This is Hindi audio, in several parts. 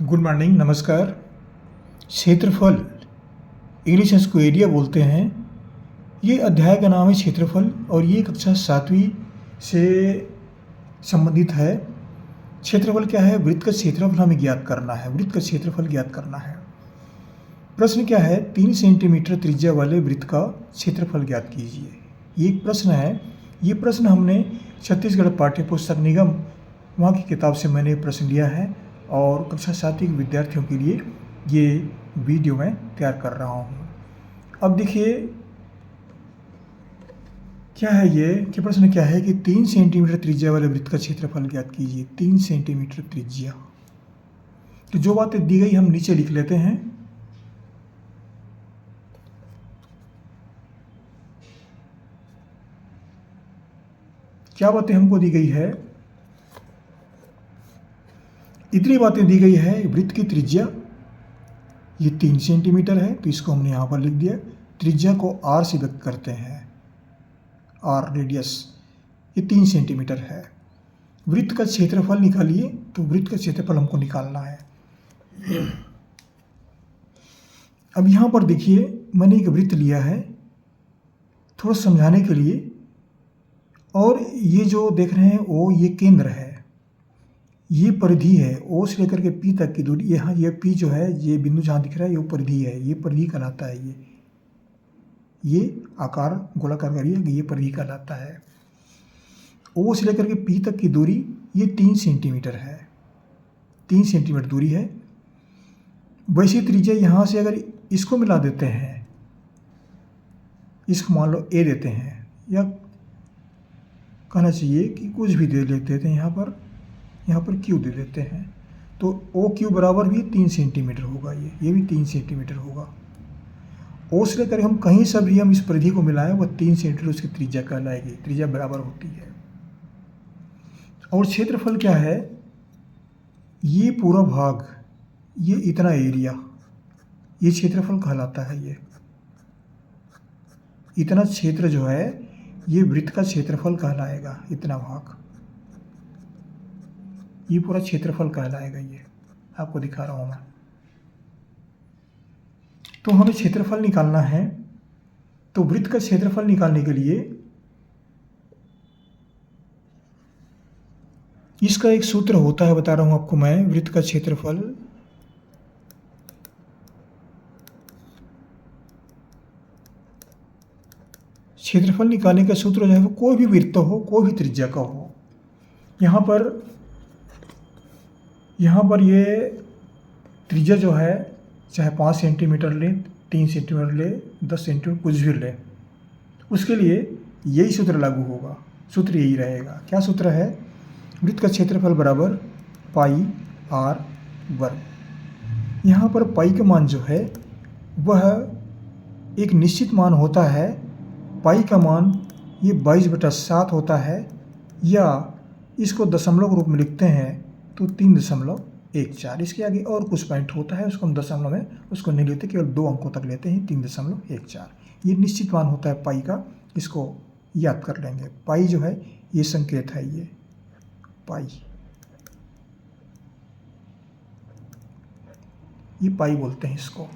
गुड मॉर्निंग, नमस्कार। क्षेत्रफल, इंग्लिश में इसको एरिया बोलते हैं। ये अध्याय का नाम है क्षेत्रफल और ये कक्षा 7वीं से संबंधित है। क्षेत्रफल क्या है? वृत्त का क्षेत्रफल हमें ज्ञात करना है। वृत्त का क्षेत्रफल ज्ञात करना है। प्रश्न क्या है? 3 सेंटीमीटर त्रिज्या वाले वृत्त का क्षेत्रफल ज्ञात कीजिए। ये एक प्रश्न है। ये प्रश्न हमने छत्तीसगढ़ पाठ्य पुस्तक निगम वहाँ की किताब से मैंने प्रश्न लिया है और कक्षा 7वीं के विद्यार्थियों के लिए ये वीडियो मैं तैयार कर रहा हूँ। अब देखिए क्या है ये कि प्रश्न क्या है कि 3 सेंटीमीटर त्रिज्या वाले वृत्त का क्षेत्रफल ज्ञात कीजिए। 3 सेंटीमीटर त्रिज्या। तो जो बातें दी गई हम नीचे लिख लेते हैं। क्या बातें हमको दी गई है? इतनी बातें दी गई है। वृत्त की त्रिज्या ये 3 सेंटीमीटर है, तो इसको हमने यहाँ पर लिख दिया। त्रिज्या को r से व्यक्त करते हैं, r रेडियस, ये 3 सेंटीमीटर है। वृत्त का क्षेत्रफल निकालिए, तो वृत्त का क्षेत्रफल हमको निकालना है। अब यहाँ पर देखिए मैंने एक वृत्त लिया है थोड़ा समझाने के लिए, और ये जो देख रहे हैं वो ये केंद्र है, ये परिधि है। ओ से लेकर के पी तक की दूरी, यहाँ ये पी जो है, ये बिंदु जहाँ दिख रहा है ये परिधि है। ये परिधि कहलाता है। ये आकार गोलाकार करिए, ये परिधि कहलाता है। ओ से लेकर के पी तक की दूरी ये 3 सेंटीमीटर है। 3 सेंटीमीटर दूरी है। वैसे त्रिज्या यहाँ से अगर इसको मिला देते हैं, इसको मान लो ए देते हैं, या कहना चाहिए कि कुछ भी दे लेते हैं, यहाँ पर क्यू दे देते हैं, तो ओ क्यू बराबर भी 3 सेंटीमीटर होगा। ये भी 3 सेंटीमीटर होगा। ओ से लेकर हम कहीं से भी हम इस परिधि को मिलाएं, वह 3 सेंटीमीटर उसकी त्रिज्या कहलाएगी। त्रिज्या बराबर होती है। और क्षेत्रफल क्या है? ये पूरा भाग, ये इतना एरिया, ये क्षेत्रफल कहलाता है। ये इतना क्षेत्र जो है ये वृत्त का क्षेत्रफल कहलाएगा। इतना भाग ये पूरा क्षेत्रफल कहलाएगा। ये आपको दिखा रहा हूं मैं। तो हमें क्षेत्रफल निकालना है। तो वृत्त का क्षेत्रफल निकालने के लिए इसका एक सूत्र होता है, बता रहा हूं आपको मैं। वृत्त का क्षेत्रफल निकालने का सूत्र जो है वो कोई भी वृत्त हो, कोई भी त्रिज्या का हो। यहाँ पर ये त्रिज्या जो है चाहे 5 सेंटीमीटर ले, 3 सेंटीमीटर ले, 10 सेंटीमीटर कुछ भी ले, उसके लिए यही सूत्र लागू होगा। सूत्र यही रहेगा। क्या सूत्र है? वृत्त का क्षेत्रफल बराबर पाई r वर्ग। यहाँ पर पाई का मान जो है वह एक निश्चित मान होता है। पाई का मान ये 22/7 होता है, या इसको दशमलव के रूप में लिखते हैं तो 3.14। इसके आगे और कुछ पॉइंट होता है, उसको हम दशमलव में उसको नहीं लेते, केवल 2 अंकों तक लेते हैं। 3.14 ये निश्चित मान होता है पाई का। इसको याद कर लेंगे। पाई जो है ये संकेत है, ये पाई, ये पाई बोलते हैं इसको।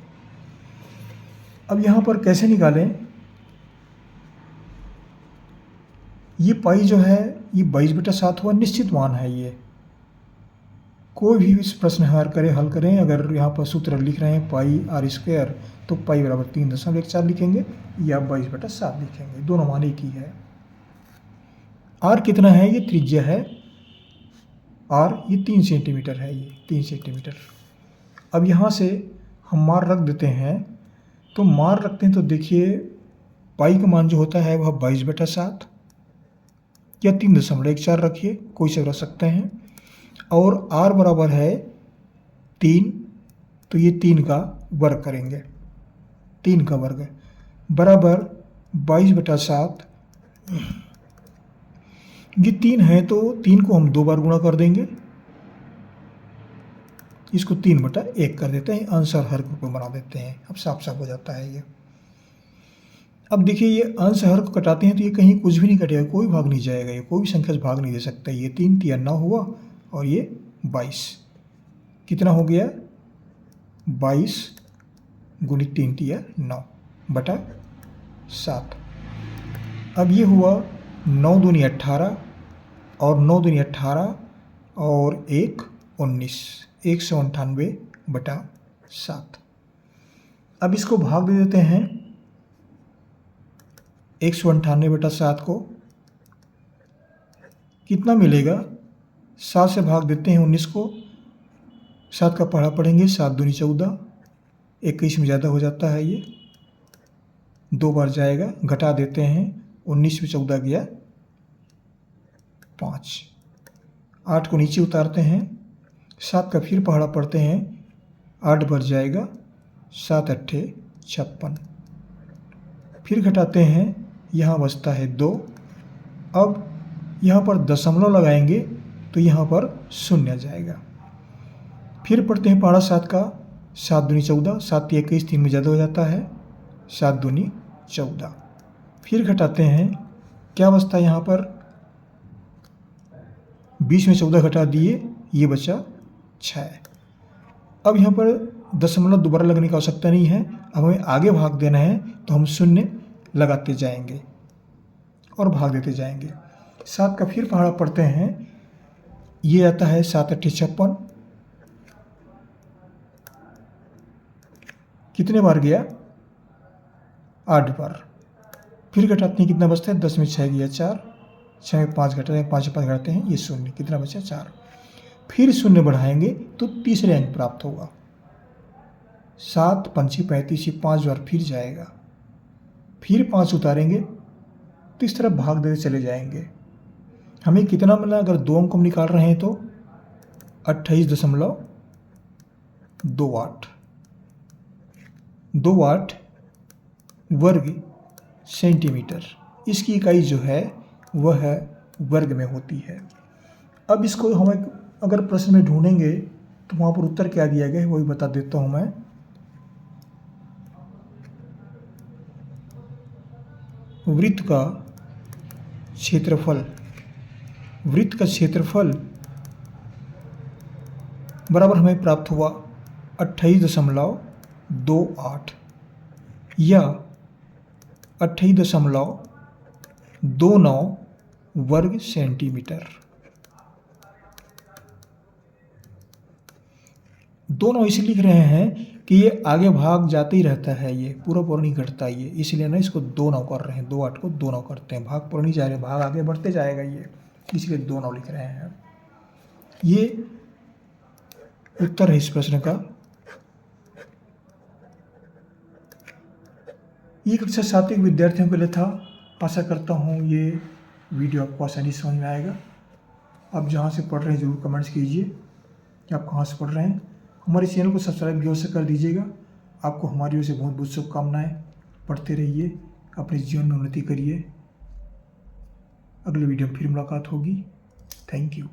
अब यहाँ पर कैसे निकालें? ये पाई जो है ये 22/7 हुआ, निश्चित मान है। ये कोई भी इस प्रश्न हल करें, अगर यहाँ पर सूत्र लिख रहे हैं पाई r², तो पाई बराबर 3.14 लिखेंगे या 22/7 लिखेंगे। दोनों मान एक ही है। r कितना है? ये त्रिज्या है। r ये 3 सेंटीमीटर है। ये 3 सेंटीमीटर। अब यहाँ से हम मार रख देते हैं। तो मार रखते हैं तो देखिए पाई का मान जो होता है वह 22/7 या 3.14 रखिए, कोई से रख सकते हैं। और r बराबर है 3, तो ये 3 का वर्ग करेंगे। 3 का वर्ग बराबर 22/7। ये 3 है तो 3 को हम 2 बार गुणा कर देंगे। इसको 3/1 कर देते हैं, अंश और हर को बना देते हैं। अब साफ साफ हो जाता है ये। अब देखिए ये अंश हर को कटाते हैं तो ये कहीं कुछ भी नहीं कटेगा, कोई भाग नहीं जाएगा। ये कोई भी संख्या से भाग नहीं दे सकता। ये 3 × 9 हुआ और ये 22। कितना हो गया 22 गुणित 3 तिया 9 बटा 7। अब ये हुआ 9 दूनी 18 और 9 दूनी 18 और 1 19, 198 बटा 7। अब इसको भाग दे देते हैं 198 बटा 7 को, कितना मिलेगा 7 से भाग देते हैं 19 को, 7 का पढ़ा पढ़ेंगे 7 दूनी 14, 21 में ज़्यादा हो जाता है, ये 2 बार जाएगा, घटा देते हैं 19 में 14 गया 5, 8 को नीचे उतारते हैं, 7 का फिर पहाड़ा पढ़ते हैं, 8 बार जाएगा, 7 अट्ठे 56, फिर घटाते हैं, यहाँ बचता है 2। अब यहाँ पर दशमलव लगाएंगे तो यहाँ पर शून्य आ जाएगा। फिर पढ़ते हैं पहाड़ा 7 का, 7 दूनी 14, 7 21, 3 में ज़्यादा हो जाता है, 7 दूनी 14, फिर घटाते हैं, क्या बचता है यहाँ पर 20 में 14 घटा दिए, ये बचा 6। अब यहाँ पर दशमलव दोबारा लगने की आवश्यकता नहीं है, अब हमें आगे भाग देना है तो हम शून्य लगाते जाएंगे और भाग देते जाएंगे। 7 का फिर पहाड़ा पढ़ते हैं, ये आता है 7 अट्ठे 56, कितने बार गया 8 बार, फिर घटाते हैं, कितना बचता है 10 में 6 गया 4, 6 में 5 घटाते हैं, 5 में 5 घटाते हैं, ये शून्य, कितना बचा 4, फिर शून्य बढ़ाएंगे तो तीसरे अंक प्राप्त होगा। 7 पंची 35, 5 बार फिर जाएगा, फिर 5 उतारेंगे तो इस तरफ भाग देते चले जाएंगे। हमें कितना मिला, अगर 2 अंक हम निकाल रहे हैं तो 28.28 2 वर्ग सेंटीमीटर, इसकी इकाई जो है वह है वर्ग में होती है। अब इसको हम अगर प्रश्न में ढूंढेंगे तो वहाँ पर उत्तर क्या दिया गया है वही बता देता हूँ मैं। वृत्त का क्षेत्रफल बराबर हमें प्राप्त हुआ 28.28 या 28.29 वर्ग सेंटीमीटर। 2 इसलिए लिख रहे हैं कि ये आगे भाग जाते ही रहता है, ये पूरा नहीं घटता ये, इसलिए ना इसको 2 कर रहे हैं, 2 8 को 2 करते हैं, भाग पूरा नहीं जा रहे, भाग आगे बढ़ते जाएगा ये, इसलिए 2 लिख रहे हैं। ये उत्तर है इस प्रश्न का। ये कक्षा 7 के विद्यार्थियों के लिए था। आशा करता हूँ ये वीडियो आपको आसानी से समझ में आएगा। आप जहाँ से पढ़ रहे हैं ज़रूर कमेंट्स कीजिए कि आप कहाँ से पढ़ रहे हैं। हमारे चैनल को सब्सक्राइब भी अवश्य कर दीजिएगा। आपको हमारी ओर से बहुत बहुत शुभकामनाएं। पढ़ते रहिए, अपने जीवन में उन्नति करिए। अगले वीडियो में फिर मुलाकात होगी। Thank you.